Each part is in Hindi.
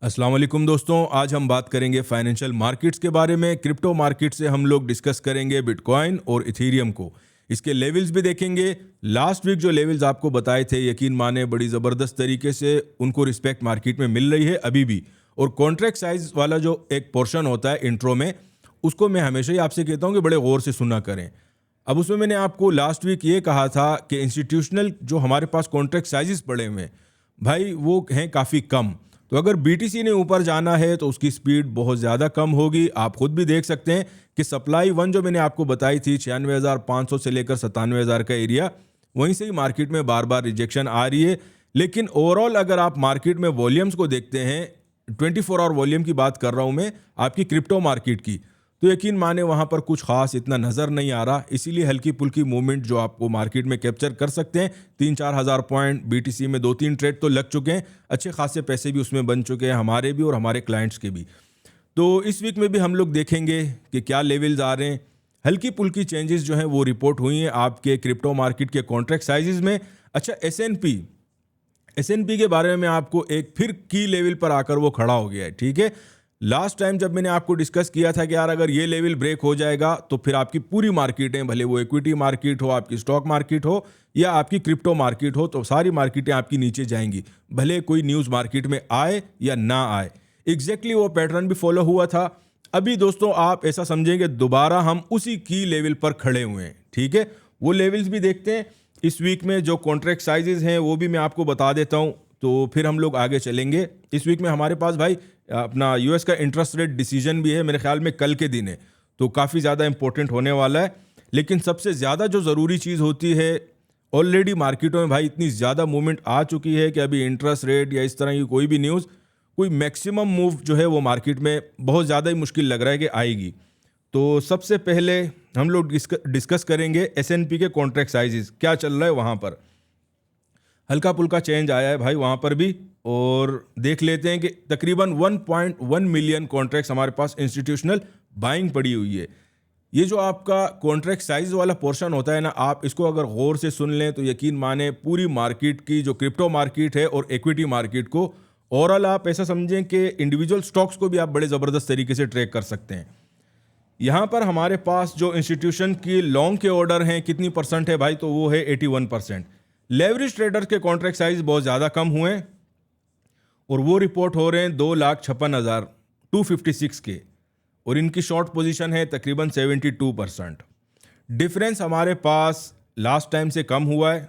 अस्सलाम वालेकुम दोस्तों, आज हम बात करेंगे फाइनेंशियल मार्केट्स के बारे में। क्रिप्टो मार्केट से हम लोग डिस्कस करेंगे बिटकॉइन और इथेरियम को। इसके लेवल्स भी देखेंगे। लास्ट वीक जो लेवल्स आपको बताए थे, यकीन माने बड़ी ज़बरदस्त तरीके से उनको रिस्पेक्ट मार्केट में मिल रही है अभी भी। और कॉन्ट्रैक्ट साइज वाला जो एक पोर्शन होता है इंट्रो में, उसको मैं हमेशा ही आपसे कहता हूँ कि बड़े गौर से सुना करें। अब उसमें मैंने आपको लास्ट वीक ये कहा था कि इंस्टीट्यूशनल जो हमारे पास कॉन्ट्रैक्ट साइजेस पड़े हुए हैं भाई, वो हैं काफ़ी कम। तो अगर बीटीसी ने ऊपर जाना है तो उसकी स्पीड बहुत ज़्यादा कम होगी। आप खुद भी देख सकते हैं कि सप्लाई वन जो मैंने आपको बताई थी 96,500 से लेकर 97,000 का एरिया, वहीं से ही मार्केट में बार बार रिजेक्शन आ रही है। लेकिन ओवरऑल अगर आप मार्केट में वॉल्यूम्स को देखते हैं, 24 आवर वॉल्यूम की बात कर रहा हूँ मैं आपकी क्रिप्टो मार्केट की, तो यकीन माने वहाँ पर कुछ खास इतना नज़र नहीं आ रहा। इसीलिए हल्की पुल्की मूवमेंट जो आपको मार्केट में कैप्चर कर सकते हैं, 3-4 हज़ार पॉइंट बीटीसी में 2-3 ट्रेड तो लग चुके हैं। अच्छे खासे पैसे भी उसमें बन चुके हैं, हमारे भी और हमारे क्लाइंट्स के भी। तो इस वीक में भी हम लोग देखेंगे कि क्या लेवल्स आ रहे हैं। हल्की पुल्की चेंजेस जो हैं वो रिपोर्ट हुई हैं आपके क्रिप्टो मार्केट के कॉन्ट्रैक्ट साइजेस में। अच्छा, एस एन पी के बारे में आपको एक फिर की लेवल पर आकर वो खड़ा हो गया है। ठीक है, लास्ट टाइम जब मैंने आपको डिस्कस किया था कि यार अगर ये लेवल ब्रेक हो जाएगा तो फिर आपकी पूरी मार्केटें, भले वो इक्विटी मार्केट हो, आपकी स्टॉक मार्केट हो या आपकी क्रिप्टो मार्केट हो, तो सारी मार्केटें आपकी नीचे जाएंगी, भले कोई न्यूज़ मार्केट में आए या ना आए। एग्जैक्टली वो पैटर्न भी फॉलो हुआ था। अभी दोस्तों आप ऐसा समझेंगे दोबारा हम उसी की लेवल पर खड़े हुए हैं। ठीक है, वो लेवल्स भी देखते हैं। इस वीक में जो कॉन्ट्रैक्ट साइजेस हैं वो भी मैं आपको बता देता हूँ, तो फिर हम लोग आगे चलेंगे। इस वीक में हमारे पास भाई अपना यूएस का इंटरेस्ट रेट डिसीजन भी है, मेरे ख्याल में कल के दिन है, तो काफ़ी ज़्यादा इंपॉर्टेंट होने वाला है। लेकिन सबसे ज़्यादा जो ज़रूरी चीज़ होती है, ऑलरेडी मार्केटों में भाई इतनी ज़्यादा मूवमेंट आ चुकी है कि अभी इंटरेस्ट रेट या इस तरह की कोई भी न्यूज़, कोई मैक्सिमम मूव जो है वो मार्केट में बहुत ज़्यादा ही मुश्किल लग रहा है कि आएगी। तो सबसे पहले हम लोग डिस्कस करेंगे एसएनपी के कॉन्ट्रैक्ट साइजेस, क्या चल रहा है वहाँ पर। हल्का पुल्का चेंज आया है भाई वहाँ पर भी, और देख लेते हैं कि तकरीबन 1.1 मिलियन कॉन्ट्रैक्ट्स हमारे पास इंस्टीट्यूशनल बाइंग पड़ी हुई है। ये जो आपका कॉन्ट्रैक्ट साइज वाला पोर्शन होता है ना, आप इसको अगर गौर से सुन लें तो यकीन माने पूरी मार्केट की जो क्रिप्टो मार्केट है और इक्विटी मार्केट को ओवरऑल आप ऐसा समझें कि इंडिविजुअल स्टॉक्स को भी आप बड़े ज़बरदस्त तरीके से ट्रैक कर सकते हैं। यहाँ पर हमारे पास जो इंस्टीट्यूशन की लॉन्ग के ऑर्डर हैं कितनी परसेंट है भाई, तो वो है 81%। लेवरेज ट्रेडर्स के कॉन्ट्रैक्ट साइज बहुत ज़्यादा कम हुए हैं और वो रिपोर्ट हो रहे हैं 2,56,256 के, और इनकी शॉर्ट पोजीशन है तकरीबन 72%। डिफरेंस हमारे पास लास्ट टाइम से कम हुआ है।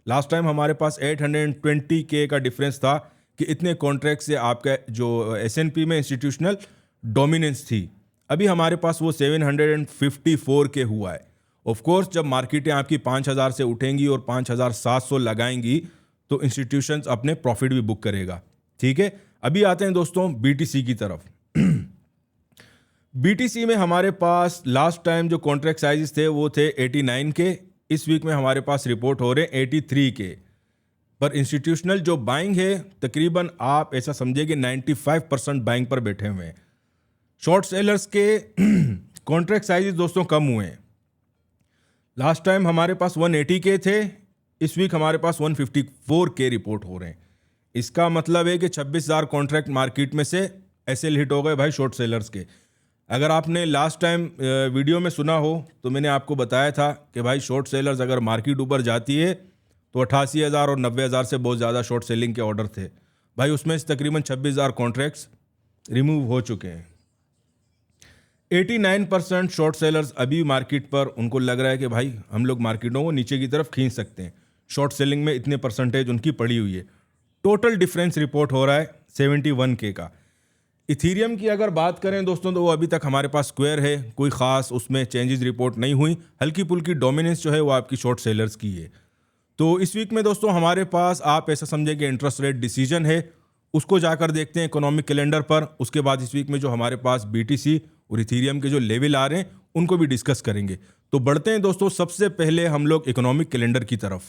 लास्ट टाइम हमारे पास 820 के का डिफरेंस था कि इतने कॉन्ट्रैक्ट से आपका जो एसएनपी में इंस्टीट्यूशनल डोमिनेंस थी, अभी हमारे पास वो 754 के हुआ है। ऑफ कोर्स जब मार्केटें आपकी 5,000 से उठेंगी और 5,700 लगाएंगी तो इंस्टीट्यूशंस अपने प्रॉफिट भी बुक करेगा। ठीक है, अभी आते हैं दोस्तों बीटीसी की तरफ। बीटीसी में हमारे पास लास्ट टाइम जो कॉन्ट्रैक्ट साइजेस थे वो थे 89 के। इस वीक में हमारे पास रिपोर्ट हो रहे हैं 83 के। पर इंस्टीट्यूशनल जो बाइंग है तकरीबन आप ऐसा समझिए कि 95% बाइंग पर बैठे हुए हैं। शॉर्ट सेलर्स के कॉन्ट्रैक्ट साइजेस दोस्तों कम हुए हैं। लास्ट टाइम हमारे पास 180 के थे, इस वीक हमारे पास 154 के रिपोर्ट हो रहे हैं। इसका मतलब है कि 26,000 कॉन्ट्रैक्ट मार्केट में से ऐसे हिट हो गए भाई शॉर्ट सेलर्स के। अगर आपने लास्ट टाइम वीडियो में सुना हो तो मैंने आपको बताया था कि भाई शॉर्ट सेलर्स अगर मार्केट ऊपर जाती है तो 88,000 और 90,000 से बहुत ज़्यादा शॉर्ट सेलिंग के ऑर्डर थे भाई, उसमें से तकरीबन 26,000 कॉन्ट्रैक्ट्स रिमूव हो चुके हैं। 89% शॉर्ट सेलर्स अभी मार्केट पर, उनको लग रहा है कि भाई हम लोग मार्केटों को नीचे की तरफ खींच सकते हैं। शॉर्ट सेलिंग में इतने परसेंटेज उनकी पड़ी हुई है। टोटल डिफरेंस रिपोर्ट हो रहा है 71 के का। इथीरियम की अगर बात करें दोस्तों तो वो अभी तक हमारे पास स्क्वायर है, कोई ख़ास उसमें चेंजेस रिपोर्ट नहीं हुई। हल्की पुल्की डोमिनेंस जो है वो आपकी शॉर्ट सेलर्स की है। तो इस वीक में दोस्तों हमारे पास आप ऐसा समझें कि इंटरेस्ट रेट डिसीजन है, उसको जाकर देखते हैं इकोनॉमिक कैलेंडर पर। उसके बाद इस वीक में जो हमारे पास बीटीसी और इथीरियम के जो लेवल आ रहे हैं उनको भी डिस्कस करेंगे। तो बढ़ते हैं दोस्तों, सबसे पहले हम लोग इकोनॉमिक कैलेंडर की तरफ।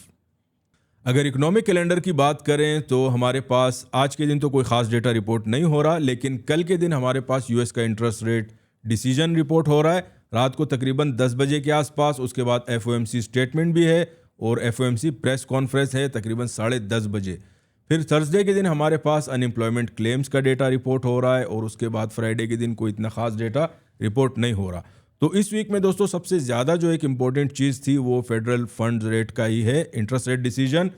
अगर इकोनॉमिक कैलेंडर की बात करें तो हमारे पास आज के दिन तो कोई ख़ास डेटा रिपोर्ट नहीं हो रहा, लेकिन कल के दिन हमारे पास यूएस का इंटरेस्ट रेट डिसीजन रिपोर्ट हो रहा है रात को तकरीबन 10 बजे के आसपास। उसके बाद एफओएमसी स्टेटमेंट भी है और एफओएमसी प्रेस कॉन्फ्रेंस है तकरीबन 10:30 बजे। फिर थर्सडे के दिन हमारे पास अनएम्प्लॉयमेंट क्लेम्स का डेटा रिपोर्ट हो रहा है और उसके बाद फ्राइडे के दिन कोई इतना खास डेटा रिपोर्ट नहीं हो रहा। तो इस वीक में दोस्तों सबसे ज़्यादा जो एक इम्पॉर्टेंट चीज़ थी वो फेडरल फंड रेट का ही है, इंटरेस्ट रेट डिसीजन।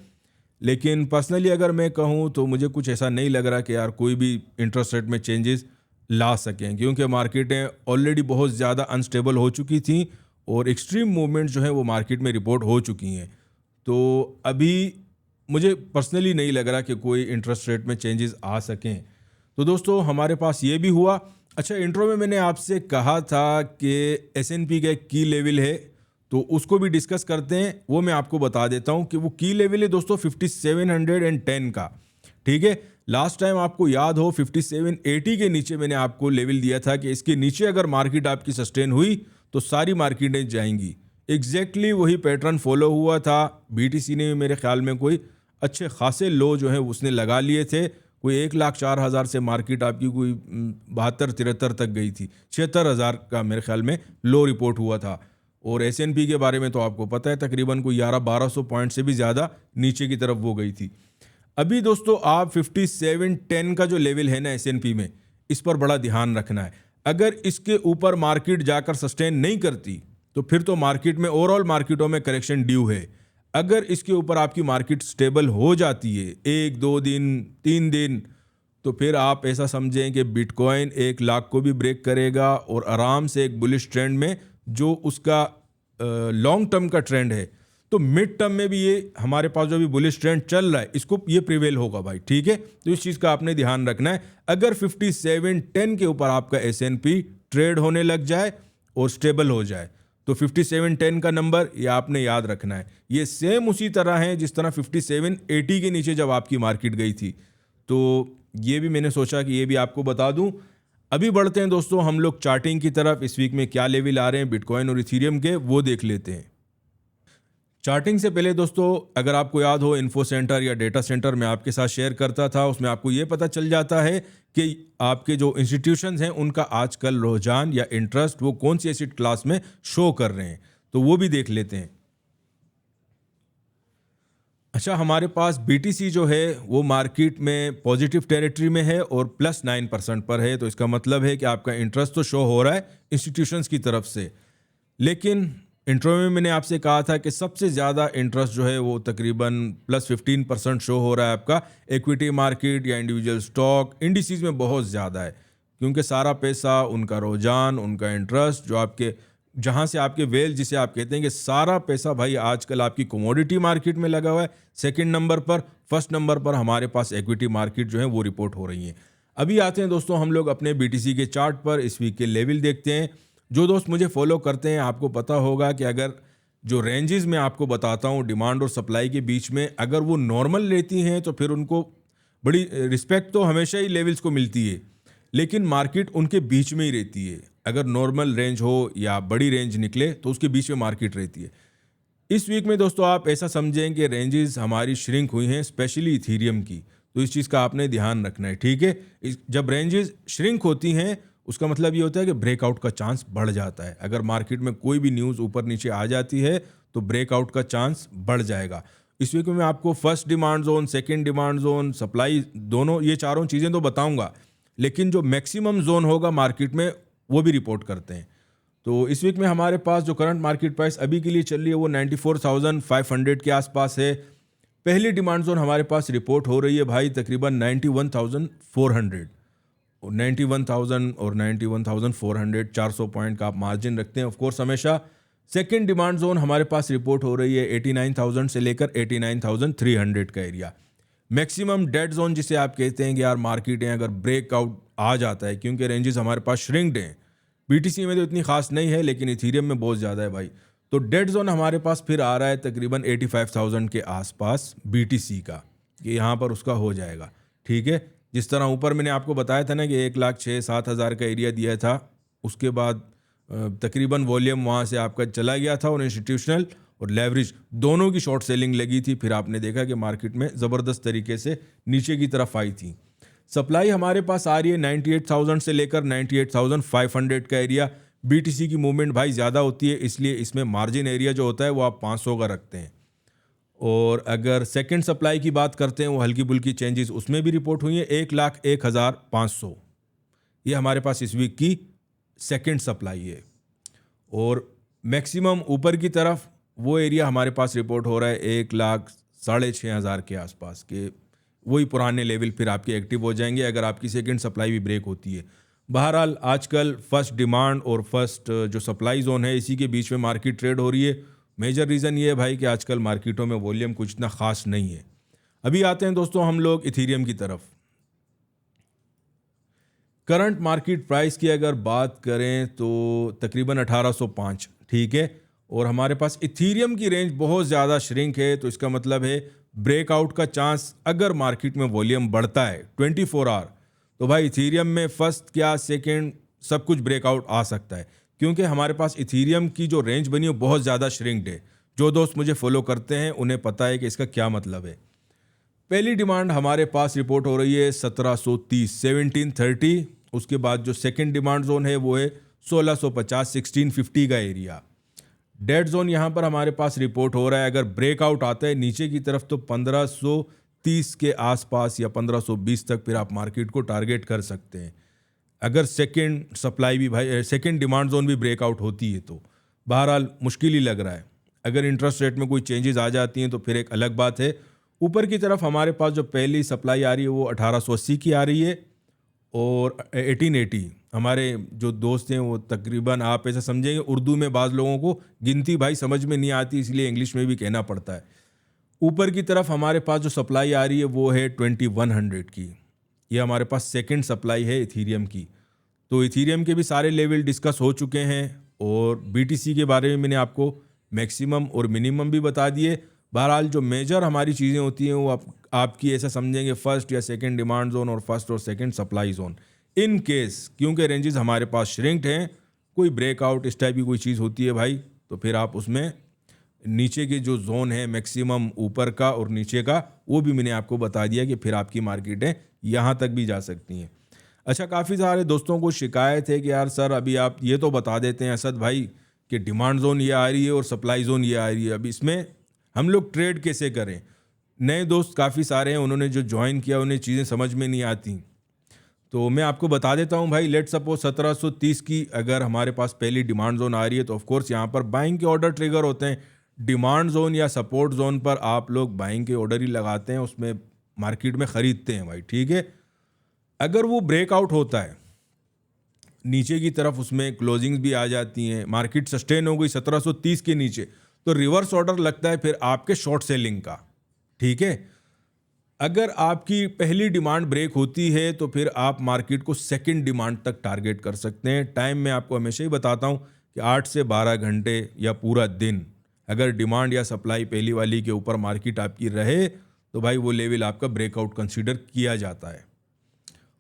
लेकिन पर्सनली अगर मैं कहूँ तो मुझे कुछ ऐसा नहीं लग रहा कि यार कोई भी इंटरेस्ट रेट में चेंजेस ला सकें, क्योंकि मार्केटें ऑलरेडी बहुत ज़्यादा अनस्टेबल हो चुकी थी और एक्सट्रीम मूवमेंट जो है वो मार्केट में रिपोर्ट हो चुकी हैं। तो अभी मुझे पर्सनली नहीं लग रहा कि कोई इंटरेस्ट रेट में चेंजेस आ सकें। तो दोस्तों हमारे पास ये भी हुआ। अच्छा, इंट्रो में मैंने आपसे कहा था कि S&P का एक की लेवल है, तो उसको भी डिस्कस करते हैं। वो मैं आपको बता देता हूं कि वो की लेवल है दोस्तों 5710 का। ठीक है, लास्ट टाइम आपको याद हो 5780 के नीचे मैंने आपको लेवल दिया था कि इसके नीचे अगर मार्केट आपकी सस्टेन हुई तो सारी मार्केटें जाएंगी। एग्जैक्टली वही पैटर्न फॉलो हुआ था। BTC ने मेरे ख्याल में कोई अच्छे खासे लो जो है उसने लगा लिए थे। कोई 1,04,000 से मार्केट आपकी कोई 72-73 तक गई थी। 76,000 का मेरे ख्याल में लो रिपोर्ट हुआ था। और S&P के बारे में तो आपको पता है तकरीबन कोई 11-1200 पॉइंट से भी ज़्यादा नीचे की तरफ वो गई थी। अभी दोस्तों आप 5710 का जो लेवल है ना S&P में, इस पर बड़ा ध्यान रखना है। अगर इसके ऊपर मार्केट जाकर सस्टेन नहीं करती तो फिर तो मार्केट में ओवरऑल मार्केटों में करेक्शन ड्यू है। अगर इसके ऊपर आपकी मार्केट स्टेबल हो जाती है 1-2 दिन 3 दिन, तो फिर आप ऐसा समझें कि बिटकॉइन 1 लाख को भी ब्रेक करेगा और आराम से एक बुलिश ट्रेंड में जो उसका लॉन्ग टर्म का ट्रेंड है, तो मिड टर्म में भी ये हमारे पास जो भी बुलिश ट्रेंड चल रहा है इसको ये प्रिवेल होगा भाई। ठीक है, तो इस चीज़ का आपने ध्यान रखना है। अगर 5710 के ऊपर आपका S&P ट्रेड होने लग जाए और स्टेबल हो जाए तो 5710 का नंबर ये आपने याद रखना है। ये सेम उसी तरह है जिस तरह 5780 के नीचे जब आपकी मार्केट गई थी। तो ये भी मैंने सोचा कि ये भी आपको बता दूं। अभी बढ़ते हैं दोस्तों हम लोग चार्टिंग की तरफ। इस वीक में क्या लेवल आ रहे हैं बिटकॉइन और इथीरियम के, वो देख लेते हैं। चार्टिंग से पहले दोस्तों अगर आपको याद हो इन्फो सेंटर या डेटा सेंटर मैं आपके साथ शेयर करता था, उसमें आपको ये पता चल जाता है कि आपके जो इंस्टीट्यूशंस हैं उनका आजकल रुझान या इंटरेस्ट वो कौन सी एसेट क्लास में शो कर रहे हैं, तो वो भी देख लेते हैं। अच्छा, हमारे पास BTC जो है वो मार्केट में पॉजिटिव टेरिटरी में है और +9% पर है। तो इसका मतलब है कि आपका इंटरेस्ट तो शो हो रहा है इंस्टीट्यूशंस की तरफ से। लेकिन इंट्रो में मैंने आपसे कहा था कि सबसे ज़्यादा इंटरेस्ट जो है वो तकरीबन +15% शो हो रहा है आपका इक्विटी मार्केट या इंडिविजुअल स्टॉक इंडिसेस में बहुत ज़्यादा है, क्योंकि सारा पैसा उनका रुझान उनका इंटरेस्ट जो आपके जहाँ से आपके वेल जिसे आप कहते हैं कि सारा पैसा भाई आजकल आपकी कमोडिटी मार्केट में लगा हुआ है सेकंड नंबर पर। फर्स्ट नंबर पर हमारे पास इक्विटी मार्केट जो है वो रिपोर्ट हो रही है। अभी आते हैं दोस्तों हम लोग अपने BTC के चार्ट पर इस वीक के लेवल देखते हैं। जो दोस्त मुझे फॉलो करते हैं आपको पता होगा कि अगर जो रेंजेस मैं आपको बताता हूँ डिमांड और सप्लाई के बीच में अगर वो नॉर्मल रहती हैं तो फिर उनको बड़ी रिस्पेक्ट तो हमेशा ही लेवल्स को मिलती है, लेकिन मार्केट उनके बीच में ही रहती है। अगर नॉर्मल रेंज हो या बड़ी रेंज निकले तो उसके बीच में मार्केट रहती है। इस वीक में दोस्तों आप ऐसा समझें कि रेंजेस हमारी श्रिंक हुई हैं, स्पेशली इथीरियम की, तो इस चीज़ का आपने ध्यान रखना है। ठीक है, जब रेंजेस श्रिंक होती हैं उसका मतलब ये होता है कि ब्रेकआउट का चांस बढ़ जाता है। अगर मार्केट में कोई भी न्यूज़ ऊपर नीचे आ जाती है तो ब्रेकआउट का चांस बढ़ जाएगा। इस वीक में मैं आपको first demand zone, second demand zone, supply दोनों ये चारों चीज़ें तो बताऊंगा, लेकिन जो मैक्सिमम जोन होगा मार्केट में वो भी रिपोर्ट करते हैं। तो इस वीक में हमारे पास जो करंट मार्केट प्राइस अभी के लिए चल रही है वो 94,500 के आसपास है। पहली डिमांड जोन हमारे पास रिपोर्ट हो रही है भाई तकरीबन 91,400 और 91,000 और 91,400 400 पॉइंट का आप मार्जिन रखते हैं ऑफकोर्स हमेशा। सेकंड डिमांड जोन हमारे पास रिपोर्ट हो रही है 89,000 से लेकर 89,300 का एरिया। मैक्सिमम डेड जोन जिसे आप कहते हैं कि यार मार्केट है अगर ब्रेकआउट आ जाता है, क्योंकि रेंजेस हमारे पास श्रिंक्ड हैं, BTC में तो इतनी खास नहीं है लेकिन इथीरियम में बहुत ज़्यादा है भाई, तो डेड जोन हमारे पास फिर आ रहा है तकरीबन 85,000 के आसपास BTC का, कि यहाँ पर उसका हो जाएगा। ठीक है, जिस तरह ऊपर मैंने आपको बताया था ना कि 1,06,000-7,000 का एरिया दिया था, उसके बाद तकरीबन वॉल्यूम वहाँ से आपका चला गया था और इंस्टीट्यूशनल और लेवरेज दोनों की शॉर्ट सेलिंग लगी थी। फिर आपने देखा कि मार्केट में ज़बरदस्त तरीके से नीचे की तरफ आई थी। सप्लाई हमारे पास आ रही है 98,000 से लेकर 98,500 का एरिया। BTC की मूवमेंट भाई ज़्यादा होती है, इसलिए इसमें मार्जिन एरिया जो होता है वो आप 500 का रखते हैं। और अगर सेकंड सप्लाई की बात करते हैं, वो हल्की बुल्की चेंजेस उसमें भी रिपोर्ट हुई है। 1,01,500 ये हमारे पास इस वीक की सेकंड सप्लाई है। और मैक्सिमम ऊपर की तरफ वो एरिया हमारे पास रिपोर्ट हो रहा है 1,06,500 के आसपास के। वही पुराने लेवल फिर आपके एक्टिव हो जाएंगे अगर आपकी सेकंड सप्लाई भी ब्रेक होती है। बहरहाल आजकल फर्स्ट डिमांड और फर्स्ट जो सप्लाई जोन है, इसी के बीच में मार्केट ट्रेड हो रही है। मेजर रीज़न ये है भाई कि आजकल मार्केटों में वॉल्यूम कुछ इतना ख़ास नहीं है। अभी आते हैं दोस्तों हम लोग इथीरियम की तरफ। करंट मार्केट प्राइस की अगर बात करें तो तकरीबन 1805, ठीक है। और हमारे पास इथीरियम की रेंज बहुत ज़्यादा श्रिंक है, तो इसका मतलब है ब्रेकआउट का चांस अगर मार्केट में वॉल्यूम बढ़ता है 24 आवर, तो भाई इथीरियम में फर्स्ट क्या सेकंड सब कुछ ब्रेकआउट आ सकता है। क्योंकि हमारे पास इथीरियम की जो रेंज बनी है बहुत ज़्यादा श्रिंक्ड है। जो दोस्त मुझे फॉलो करते हैं उन्हें पता है कि इसका क्या मतलब है। पहली डिमांड हमारे पास रिपोर्ट हो रही है 1730, 1730। उसके बाद जो सेकंड डिमांड जोन है वो है 1650, 1650 का एरिया। डेड जोन यहाँ पर हमारे पास रिपोर्ट हो रहा है, अगर ब्रेकआउट आता है नीचे की तरफ तो 1530 के आसपास या 1520 तक फिर आप मार्केट को टारगेट कर सकते हैं। अगर सेकंड सप्लाई भी भाई सेकंड डिमांड जोन भी ब्रेकआउट होती है तो बहरहाल मुश्किल ही लग रहा है। अगर इंटरेस्ट रेट में कोई चेंजेस आ जाती हैं तो फिर एक अलग बात है। ऊपर की तरफ हमारे पास जो पहली सप्लाई आ रही है वो 1880 की आ रही है और 1880। हमारे जो दोस्त हैं वो तकरीबन आप ऐसा समझेंगे, उर्दू में बाज़ लोगों को गिनती भाई समझ में नहीं आती, इसलिए इंग्लिश में भी कहना पड़ता है। ऊपर की तरफ हमारे पास जो सप्लाई आ रही है वो है 2100 की। ये हमारे पास सेकंड सप्लाई है इथीरियम की। तो इथीरियम के भी सारे लेवल डिस्कस हो चुके हैं और बीटीसी के बारे में मैंने आपको मैक्सिमम और मिनिमम भी बता दिए। बहरहाल जो मेजर हमारी चीज़ें होती हैं वो आपकी ऐसा समझेंगे फर्स्ट या सेकंड डिमांड जोन और फर्स्ट और second supply zone. In case क्योंकि रेंजेस हमारे पास श्रिंक्ड हैं, कोई ब्रेकआउट इस टाइप की कोई चीज़ होती है भाई, तो फिर आप उसमें नीचे के जो जोन है मैक्सिमम ऊपर का और नीचे का वो भी मैंने आपको बता दिया कि फिर आपकी मार्केटें यहाँ तक भी जा सकती हैं। अच्छा, काफ़ी सारे दोस्तों को शिकायत है कि यार सर अभी आप ये तो बता देते हैं असद भाई कि डिमांड जोन ये आ रही है और सप्लाई जोन ये आ रही है, अब इसमें हम लोग ट्रेड कैसे करें। नए दोस्त काफ़ी सारे हैं, उन्होंने जो ज्वाइन किया उन्हें चीज़ें समझ में नहीं आती, तो मैं आपको बता देता हूं भाई। लेट सपोज 1730 की अगर हमारे पास पहली डिमांड जोन आ रही है तो ऑफकोर्स यहाँ पर बाइंग के ऑर्डर ट्रिगर होते हैं। डिमांड जोन या सपोर्ट जोन पर आप लोग बाइंग के ऑर्डर ही लगाते हैं, उसमें मार्केट में ख़रीदते हैं भाई, ठीक है। अगर वो ब्रेकआउट होता है नीचे की तरफ, उसमें क्लोजिंग्स भी आ जाती हैं, मार्केट सस्टेन हो गई 1730 के नीचे, तो रिवर्स ऑर्डर लगता है फिर आपके शॉर्ट सेलिंग का, ठीक है। अगर आपकी पहली डिमांड ब्रेक होती है तो फिर आप मार्केट को सेकंड डिमांड तक टारगेट कर सकते हैं। टाइम मैं आपको हमेशा ही बताता हूं कि 8 से 12 घंटे या पूरा दिन अगर डिमांड या सप्लाई पहली वाली के ऊपर मार्केट आपकी रहे तो भाई वो लेवल आपका ब्रेकआउट कंसीडर किया जाता है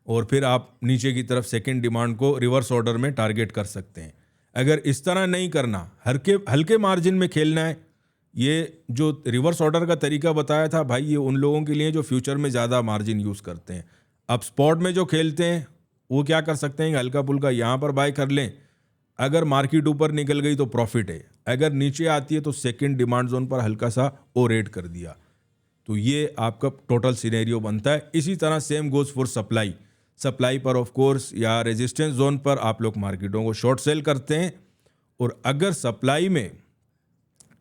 और फिर आप नीचे की तरफ सेकंड डिमांड को रिवर्स ऑर्डर में टारगेट कर सकते हैं। अगर इस तरह नहीं करना, हल्के मार्जिन में खेलना है, ये जो रिवर्स ऑर्डर का तरीका बताया था भाई, ये उन लोगों के लिए जो फ्यूचर में ज़्यादा मार्जिन यूज़ करते हैं। अब स्पॉट में जो खेलते हैं वो क्या कर सकते हैं, हल्का पुल्का यहाँ पर बाय कर लें, अगर मार्केट ऊपर निकल गई तो प्रॉफिट है, अगर नीचे आती है तो सेकंड डिमांड जोन पर हल्का सा ओ रेट कर दिया, तो ये आपका टोटल सिनेरियो बनता है। इसी तरह सेम गोज फॉर सप्लाई पर ऑफ कोर्स या रेजिस्टेंस जोन पर आप लोग मार्केटों को शॉर्ट सेल करते हैं। और अगर सप्लाई में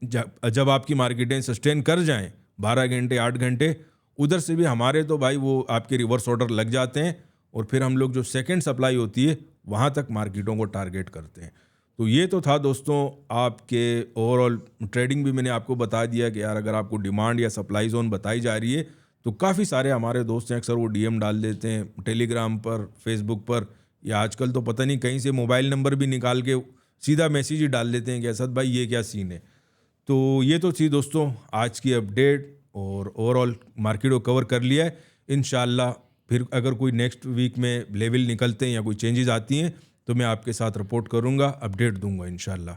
जब आपकी मार्केटें सस्टेन कर जाएं 12 घंटे 8 घंटे, उधर से भी हमारे तो भाई वो आपके रिवर्स ऑर्डर लग जाते हैं और फिर हम लोग जो सेकंड सप्लाई होती है वहाँ तक मार्केटों को टारगेट करते हैं। तो ये तो था दोस्तों आपके ओवरऑल ट्रेडिंग भी मैंने आपको बता दिया कि यार अगर आपको डिमांड या सप्लाई जोन बताई जा रही है तो काफ़ी सारे हमारे दोस्त हैं, अक्सर वो डीएम डाल देते हैं टेलीग्राम पर, फेसबुक पर, या आजकल तो पता नहीं कहीं से मोबाइल नंबर भी निकाल के सीधा मैसेज ही डाल देते हैं कि असद भाई ये क्या सीन है। तो ये तो थी दोस्तों आज की अपडेट और ओवरऑल मार्केट को कवर कर लिया है। इंशाल्लाह फिर अगर कोई नेक्स्ट वीक में लेवल निकलते हैं या कोई चेंजेस आती हैं तो मैं आपके साथ रिपोर्ट करूंगा, अपडेट दूंगा इंशाल्लाह।